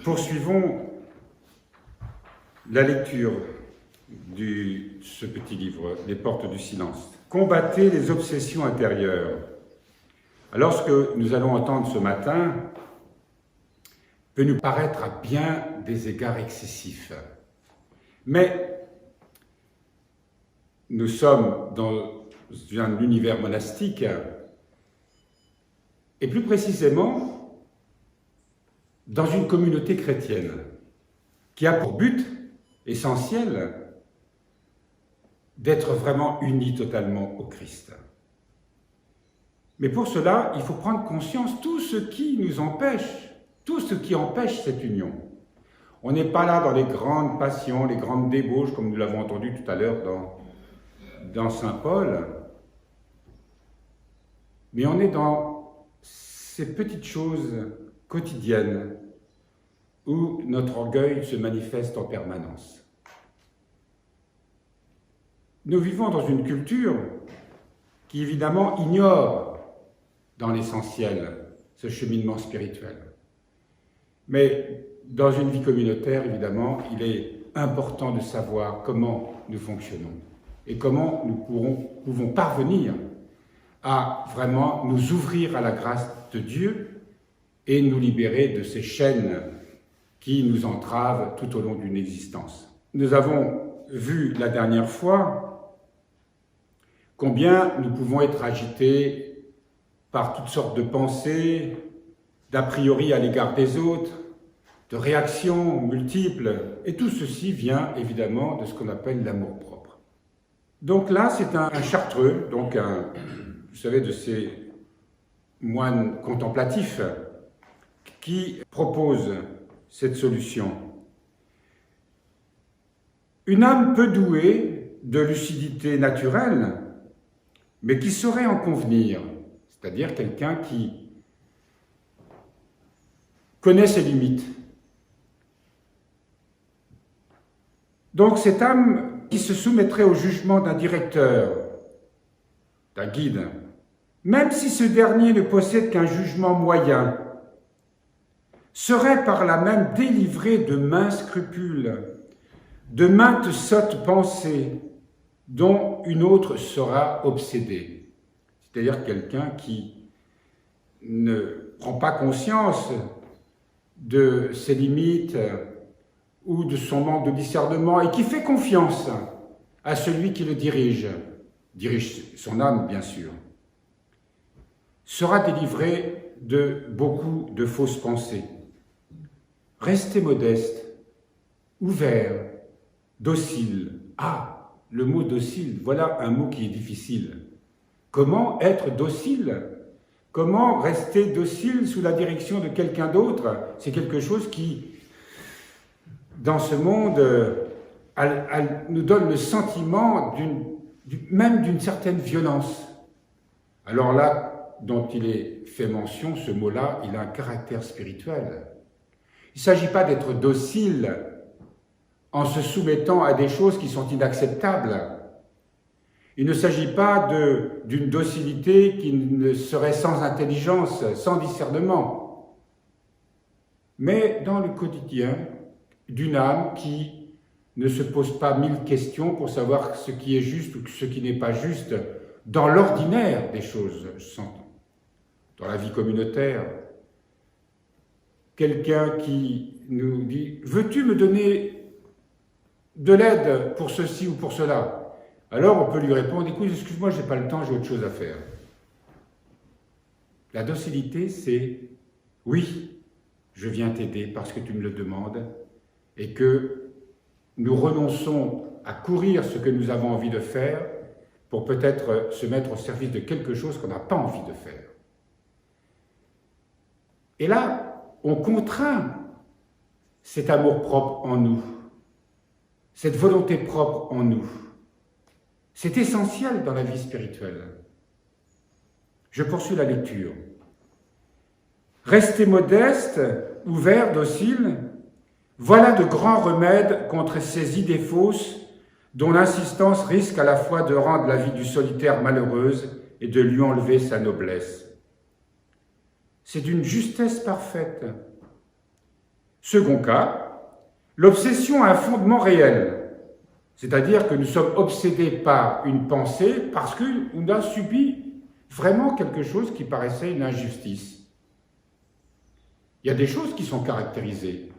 Poursuivons la lecture de ce petit livre, Les portes du silence. Combattez les obsessions intérieures. Alors, ce que nous allons entendre ce matin peut nous paraître à bien des égards excessif. Mais nous sommes dans un univers monastique et plus précisément dans une communauté chrétienne qui a pour but essentiel d'être vraiment unis totalement au Christ. Mais pour cela, il faut prendre conscience de tout ce qui nous empêche, tout ce qui empêche cette union. On n'est pas là dans les grandes passions, les grandes débauches, comme nous l'avons entendu tout à l'heure dans Saint Paul, mais on est dans ces petites choses quotidiennes où notre orgueil se manifeste en permanence. Nous vivons dans une culture qui évidemment ignore dans l'essentiel ce cheminement spirituel. Mais dans une vie communautaire, évidemment, il est important de savoir comment nous fonctionnons et comment nous pouvons parvenir à vraiment nous ouvrir à la grâce de Dieu et nous libérer de ces chaînes qui nous entravent tout au long d'une existence. Nous avons vu la dernière fois combien nous pouvons être agités par toutes sortes de pensées, d'a priori à l'égard des autres, de réactions multiples, et tout ceci vient évidemment de ce qu'on appelle l'amour-propre. Donc là, c'est un chartreux, donc vous savez, de ces moines contemplatifs qui propose cette solution. Une âme peu douée de lucidité naturelle, mais qui saurait en convenir, c'est-à-dire quelqu'un qui connaît ses limites. Donc cette âme qui se soumettrait au jugement d'un directeur, d'un guide, même si ce dernier ne possède qu'un jugement moyen, serait par là même délivrée de maints scrupules, de maintes sottes pensées, dont une autre sera obsédée. C'est-à-dire quelqu'un qui ne prend pas conscience de ses limites ou de son manque de discernement et qui fait confiance à celui qui le dirige son âme bien sûr, sera délivré de beaucoup de fausses pensées. Restez modeste, ouvert, docile. Ah, le mot docile, voilà un mot qui est difficile. Comment être docile? Comment rester docile sous la direction de quelqu'un d'autre? C'est quelque chose qui, dans ce monde, nous donne le sentiment même d'une certaine violence. Alors là, dont il est fait mention, ce mot-là, il a un caractère spirituel. Il ne s'agit pas d'être docile en se soumettant à des choses qui sont inacceptables. Il ne s'agit pas d'une docilité qui ne serait sans intelligence, sans discernement, mais dans le quotidien d'une âme qui ne se pose pas mille questions pour savoir ce qui est juste ou ce qui n'est pas juste dans l'ordinaire des choses, dans la vie communautaire. Quelqu'un qui nous dit « Veux-tu me donner de l'aide pour ceci ou pour cela ?» Alors on peut lui répondre « Écoute, excuse-moi, je n'ai pas le temps, j'ai autre chose à faire. » La docilité, c'est « Oui, je viens t'aider parce que tu me le demandes et que nous renonçons à courir ce que nous avons envie de faire pour peut-être se mettre au service de quelque chose qu'on n'a pas envie de faire. » Et là, on contraint cet amour propre en nous, cette volonté propre en nous. C'est essentiel dans la vie spirituelle. Je poursuis la lecture. Restez modeste, ouvert, docile, voilà de grands remèdes contre ces idées fausses dont l'insistance risque à la fois de rendre la vie du solitaire malheureuse et de lui enlever sa noblesse. C'est d'une justesse parfaite. Second cas, l'obsession a un fondement réel, c'est-à-dire que nous sommes obsédés par une pensée parce qu'on a subi vraiment quelque chose qui paraissait une injustice. Il y a des choses qui sont caractérisées.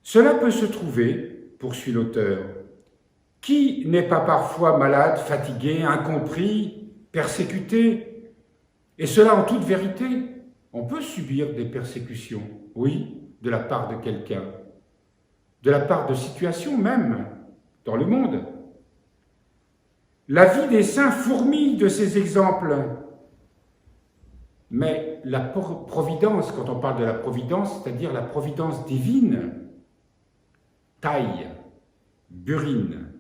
Cela peut se trouver, poursuit l'auteur, qui n'est pas parfois malade, fatigué, incompris, persécuté, et cela en toute vérité. On peut subir des persécutions, oui, de la part de quelqu'un, de la part de situations même, dans le monde. La vie des saints fourmille de ces exemples. Mais la providence, quand on parle de la providence, c'est-à-dire la providence divine, taille, burine,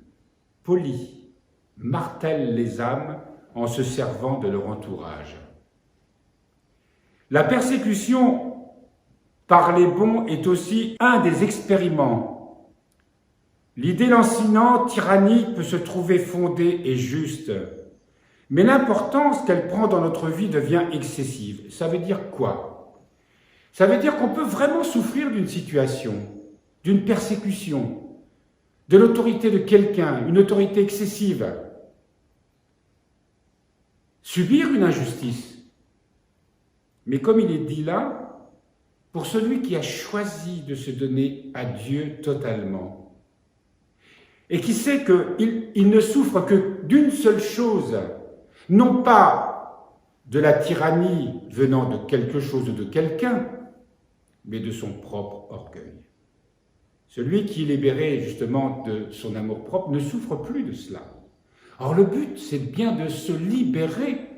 polie, martèle les âmes en se servant de leur entourage. La persécution par les bons est aussi un des expériments. L'idée lancinante, tyrannique peut se trouver fondée et juste, mais l'importance qu'elle prend dans notre vie devient excessive. Ça veut dire quoi? Ça veut dire qu'on peut vraiment souffrir d'une situation, d'une persécution, de l'autorité de quelqu'un, une autorité excessive. Subir une injustice. Mais comme il est dit là, pour celui qui a choisi de se donner à Dieu totalement, et qui sait qu'il ne souffre que d'une seule chose, non pas de la tyrannie venant de quelque chose ou de quelqu'un, mais de son propre orgueil. Celui qui est libéré justement de son amour-propre ne souffre plus de cela. Or le but, c'est bien de se libérer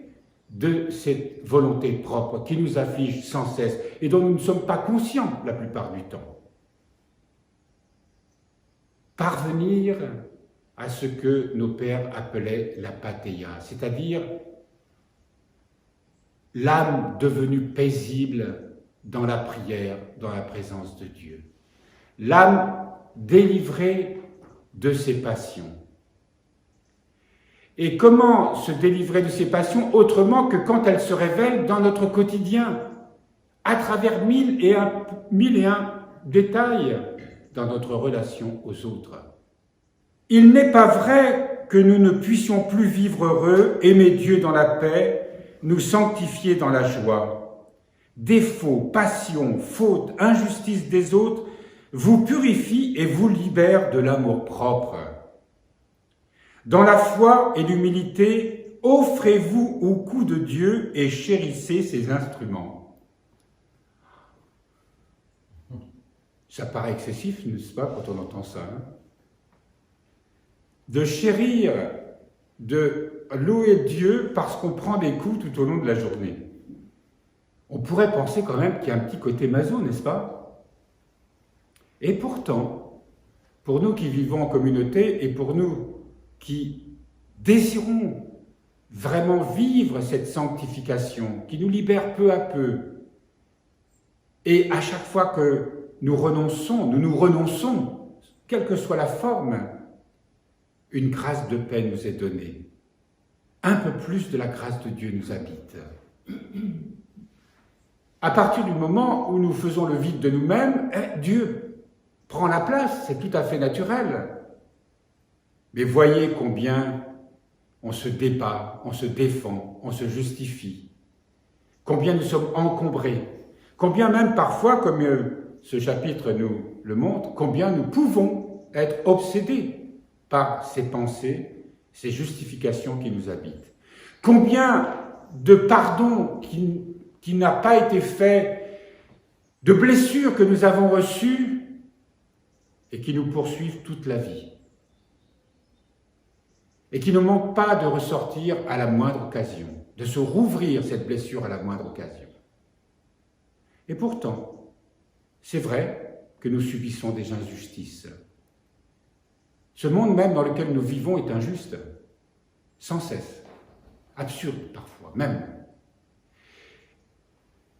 de cette volonté propre qui nous afflige sans cesse et dont nous ne sommes pas conscients la plupart du temps. Parvenir à ce que nos pères appelaient la patheia, c'est-à-dire l'âme devenue paisible dans la prière, dans la présence de Dieu. L'âme délivrée de ses passions. Et comment se délivrer de ses passions autrement que quand elles se révèlent dans notre quotidien, à travers mille et un détails dans notre relation aux autres. Il n'est pas vrai que nous ne puissions plus vivre heureux, aimer Dieu dans la paix, nous sanctifier dans la joie. Défauts, passions, fautes, injustices des autres vous purifient et vous libèrent de l'amour-propre. Dans la foi et l'humilité, offrez-vous au cou de Dieu et chérissez ses instruments. Ça paraît excessif, n'est-ce pas, quand on entend ça, hein? De chérir, de louer Dieu parce qu'on prend des coups tout au long de la journée. On pourrait penser quand même qu'il y a un petit côté maso, n'est-ce pas? Et pourtant, pour nous qui vivons en communauté et pour nous qui désirons vraiment vivre cette sanctification qui nous libère peu à peu, et à chaque fois que nous nous renonçons, quelle que soit la forme, une grâce de paix nous est donnée. Un peu plus de la grâce de Dieu nous habite. À partir du moment où nous faisons le vide de nous-mêmes, Dieu prend la place, c'est tout à fait naturel. Mais voyez combien on se débat, on se défend, on se justifie. Combien nous sommes encombrés. Combien même parfois, comme ce chapitre nous le montre, combien nous pouvons être obsédés par ces pensées, ces justifications qui nous habitent. Combien de pardons qui n'a pas été fait, de blessures que nous avons reçues et qui nous poursuivent toute la vie. Et qui ne manquent pas de ressortir à la moindre occasion, de se rouvrir cette blessure à la moindre occasion. Et pourtant, c'est vrai que nous subissons des injustices. Ce monde même dans lequel nous vivons est injuste, sans cesse, absurde parfois, même.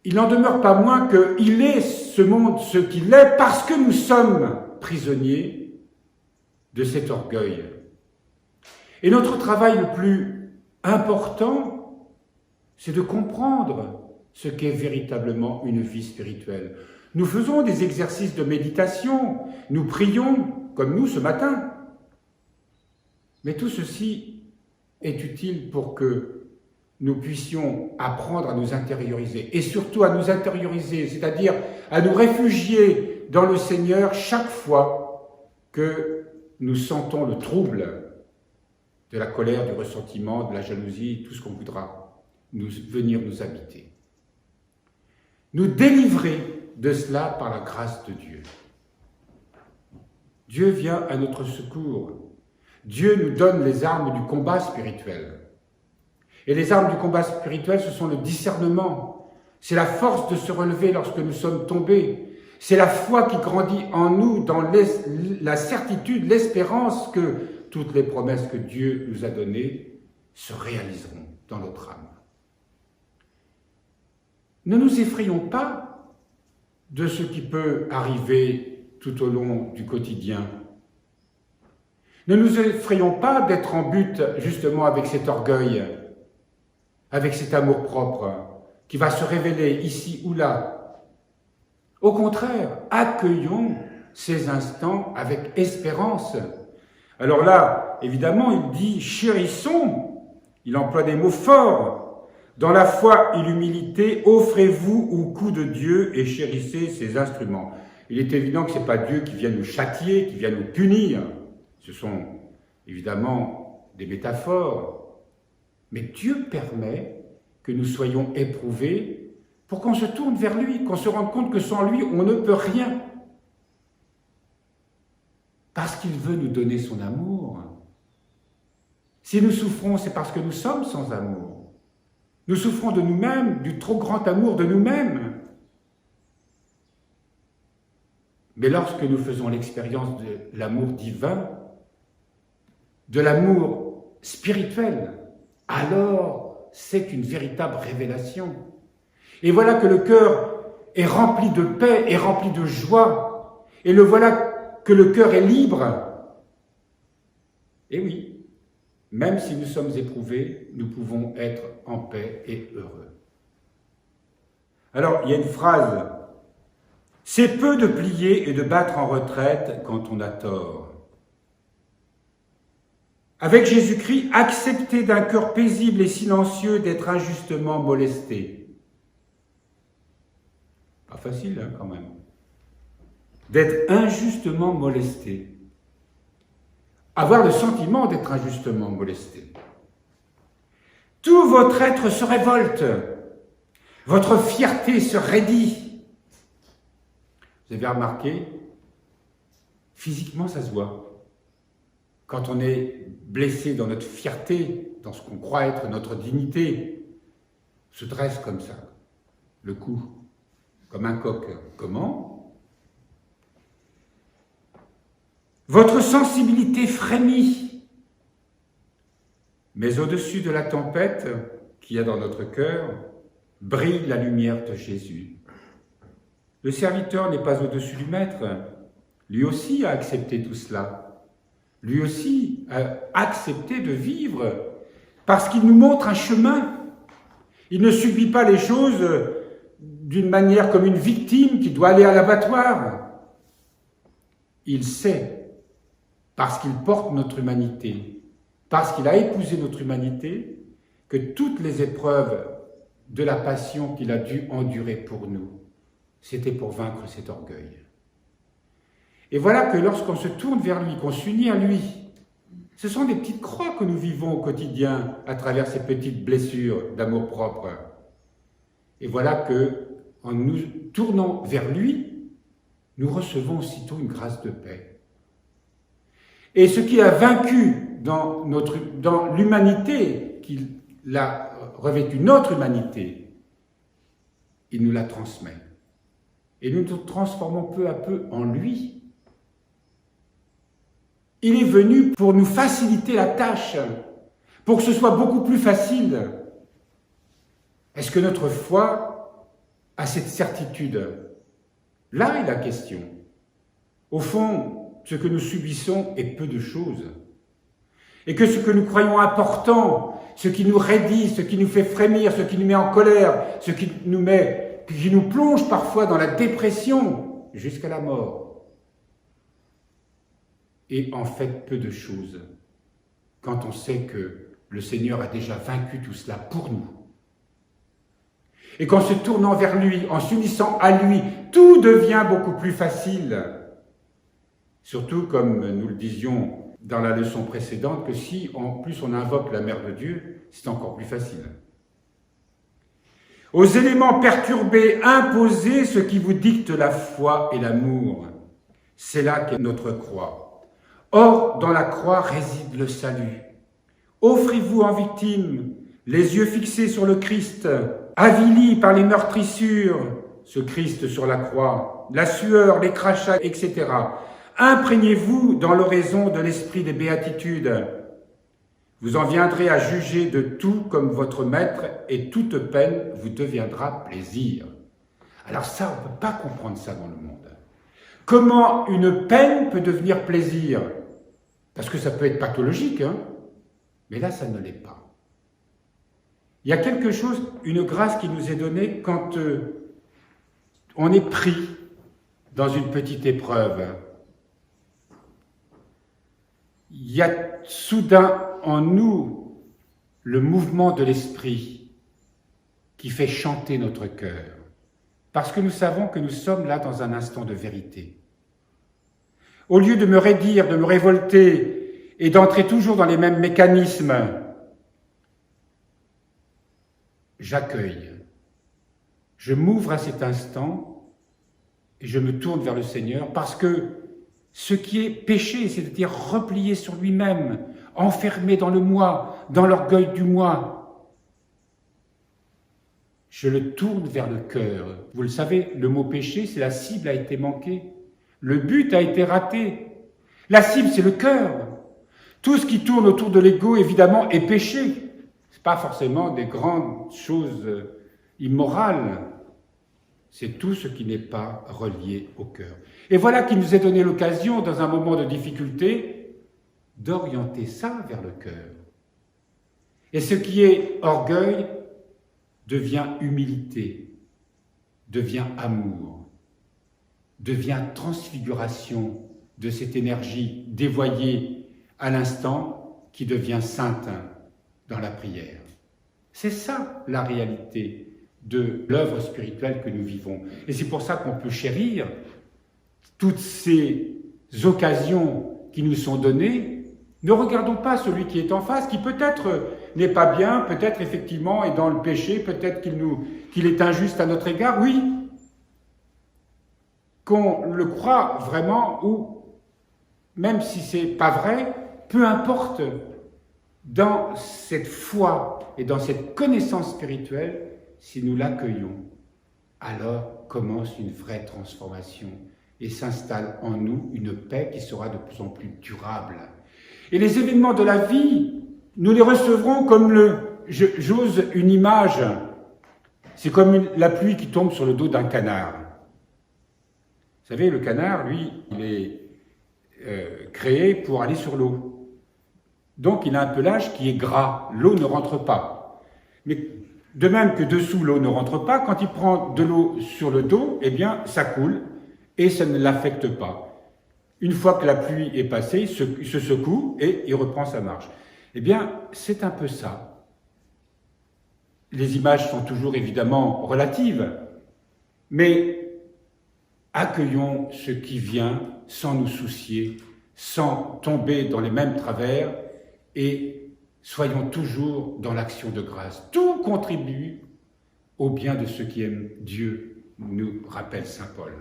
Il n'en demeure pas moins qu'il est ce monde ce qu'il est parce que nous sommes prisonniers de cet orgueil. Et notre travail le plus important, c'est de comprendre ce qu'est véritablement une vie spirituelle. Nous faisons des exercices de méditation, nous prions, comme nous ce matin. Mais tout ceci est utile pour que nous puissions apprendre à nous intérioriser, et surtout à nous intérioriser, c'est-à-dire à nous réfugier dans le Seigneur chaque fois que nous sentons le trouble de la colère, du ressentiment, de la jalousie, tout ce qu'on voudra venir nous habiter. Nous délivrer de cela par la grâce de Dieu. Dieu vient à notre secours. Dieu nous donne les armes du combat spirituel. Et les armes du combat spirituel, ce sont le discernement. C'est la force de se relever lorsque nous sommes tombés. C'est la foi qui grandit en nous dans la certitude, l'espérance que toutes les promesses que Dieu nous a données se réaliseront dans notre âme. Ne nous effrayons pas de ce qui peut arriver tout au long du quotidien. Ne nous effrayons pas d'être en but justement avec cet orgueil, avec cet amour-propre qui va se révéler ici ou là. Au contraire, accueillons ces instants avec espérance. Alors là, évidemment, il dit « chérissons », il emploie des mots forts. Dans la foi et l'humilité, offrez-vous au cou de Dieu et chérissez ses instruments. Il est évident que ce n'est pas Dieu qui vient nous châtier, qui vient nous punir. Ce sont évidemment des métaphores. Mais Dieu permet que nous soyons éprouvés pour qu'on se tourne vers lui, qu'on se rende compte que sans lui, on ne peut rien. Parce qu'il veut nous donner son amour. Si nous souffrons, c'est parce que nous sommes sans amour. Nous souffrons de nous-mêmes, du trop grand amour de nous-mêmes. Mais lorsque nous faisons l'expérience de l'amour divin, de l'amour spirituel, alors c'est une véritable révélation. Et voilà que le cœur est rempli de paix, est rempli de joie. Et le voilà que le cœur est libre. Et oui, même si nous sommes éprouvés, nous pouvons être en paix et heureux. Alors, il y a une phrase, « C'est peu de plier et de battre en retraite quand on a tort. » Avec Jésus-Christ, accepter d'un cœur paisible et silencieux d'être injustement molesté. Pas facile, hein, quand même. D'être injustement molesté. Avoir le sentiment d'être injustement molesté. Tout votre être se révolte. Votre fierté se raidit. Vous avez remarqué, physiquement ça se voit. Quand on est blessé dans notre fierté, dans ce qu'on croit être notre dignité, se dresse comme ça, le cou, comme un coq. Comment ? Votre sensibilité frémit. Mais au-dessus de la tempête qu'il y a dans notre cœur, brille la lumière de Jésus. Le serviteur n'est pas au-dessus du maître. Lui aussi a accepté tout cela. Lui aussi a accepté de vivre parce qu'il nous montre un chemin. Il ne subit pas les choses d'une manière comme une victime qui doit aller à l'abattoir. Il sait, parce qu'il porte notre humanité, parce qu'il a épousé notre humanité, que toutes les épreuves de la passion qu'il a dû endurer pour nous, c'était pour vaincre cet orgueil. Et voilà que lorsqu'on se tourne vers lui, qu'on s'unit à lui, ce sont des petites croix que nous vivons au quotidien à travers ces petites blessures d'amour-propre. Et voilà que, en nous tournant vers lui, nous recevons aussitôt une grâce de paix. Et ce qui a vaincu dans l'humanité, qu'il a revêtu notre humanité, il nous la transmet. Et nous nous transformons peu à peu en lui. Il est venu pour nous faciliter la tâche, pour que ce soit beaucoup plus facile. Est-ce que notre foi a cette certitude? Là est la question. Au fond, ce que nous subissons est peu de choses. Et que ce que nous croyons important, ce qui nous raidit, ce qui nous fait frémir, ce qui nous met en colère, ce qui nous plonge parfois dans la dépression jusqu'à la mort, est en fait peu de choses quand on sait que le Seigneur a déjà vaincu tout cela pour nous. Et qu'en se tournant vers lui, en s'unissant à lui, tout devient beaucoup plus facile. Surtout, comme nous le disions dans la leçon précédente, que si en plus on invoque la Mère de Dieu, c'est encore plus facile. Aux éléments perturbés, imposez ce qui vous dicte la foi et l'amour. C'est là qu'est notre croix. Or, dans la croix réside le salut. Offrez-vous en victime, les yeux fixés sur le Christ, avili par les meurtrissures, ce Christ sur la croix, la sueur, les crachats, etc. Imprégnez-vous dans l'oraison de l'esprit des béatitudes. Vous en viendrez à juger de tout comme votre maître, et toute peine vous deviendra plaisir. Alors ça, on ne peut pas comprendre ça dans le monde. Comment une peine peut devenir plaisir? Parce que ça peut être pathologique, hein? Mais là, ça ne l'est pas. Il y a quelque chose, une grâce qui nous est donnée quand on est pris dans une petite épreuve. Il y a soudain en nous le mouvement de l'esprit qui fait chanter notre cœur, parce que nous savons que nous sommes là dans un instant de vérité. Au lieu de me raidir, de me révolter et d'entrer toujours dans les mêmes mécanismes, j'accueille, je m'ouvre à cet instant et je me tourne vers le Seigneur, parce que ce qui est péché, c'est-à-dire replié sur lui-même, enfermé dans le moi, dans l'orgueil du moi, je le tourne vers le cœur. Vous le savez, le mot péché, c'est la cible a été manquée. Le but a été raté. La cible, c'est le cœur. Tout ce qui tourne autour de l'ego, évidemment, est péché. Ce n'est pas forcément des grandes choses immorales. C'est tout ce qui n'est pas relié au cœur. Et voilà qui nous est donné l'occasion, dans un moment de difficulté, d'orienter ça vers le cœur. Et ce qui est orgueil devient humilité, devient amour, devient transfiguration de cette énergie dévoyée à l'instant qui devient sainte dans la prière. C'est ça la réalité de l'œuvre spirituelle que nous vivons. Et c'est pour ça qu'on peut chérir toutes ces occasions qui nous sont données. Ne regardons pas celui qui est en face, qui peut-être n'est pas bien, peut-être effectivement est dans le péché, peut-être qu'il est injuste à notre égard, oui. Qu'on le croit vraiment ou même si c'est pas vrai, peu importe, dans cette foi et dans cette connaissance spirituelle, si nous l'accueillons, alors commence une vraie transformation et s'installe en nous une paix qui sera de plus en plus durable. Et les événements de la vie, nous les recevrons comme j'ose une image, c'est comme la pluie qui tombe sur le dos d'un canard. Vous savez, le canard, lui, il est créé pour aller sur l'eau. Donc il a un pelage qui est gras, l'eau ne rentre pas. Mais de même que dessous l'eau ne rentre pas, quand il prend de l'eau sur le dos, eh bien ça coule et ça ne l'affecte pas. Une fois que la pluie est passée, il se secoue et il reprend sa marche. Eh bien, c'est un peu ça. Les images sont toujours évidemment relatives, mais accueillons ce qui vient sans nous soucier, sans tomber dans les mêmes travers et soyons toujours dans l'action de grâce. Tout contribue au bien de ceux qui aiment Dieu, nous rappelle saint Paul.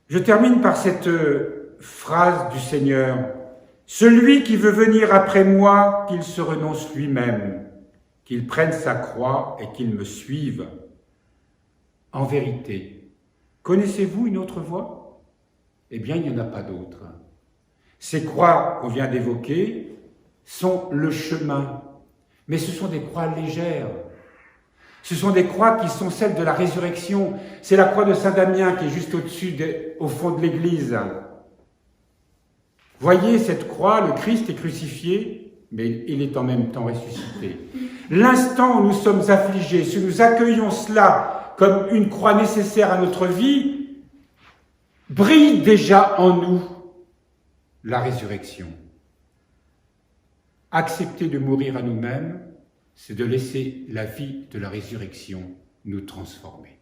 Je termine par cette phrase du Seigneur. « Celui qui veut venir après moi, qu'il se renonce lui-même, qu'il prenne sa croix et qu'il me suive. » En vérité, connaissez-vous une autre voie? Eh bien, il n'y en a pas d'autre. Ces croix qu'on vient d'évoquer sont le chemin, mais ce sont des croix légères. Ce sont des croix qui sont celles de la résurrection. C'est la croix de Saint Damien qui est juste au fond de l'église. Voyez cette croix, le Christ est crucifié, mais il est en même temps ressuscité. L'instant où nous sommes affligés, si nous accueillons cela comme une croix nécessaire à notre vie, brille déjà en nous la résurrection. Accepter de mourir à nous-mêmes, c'est de laisser la vie de la résurrection nous transformer.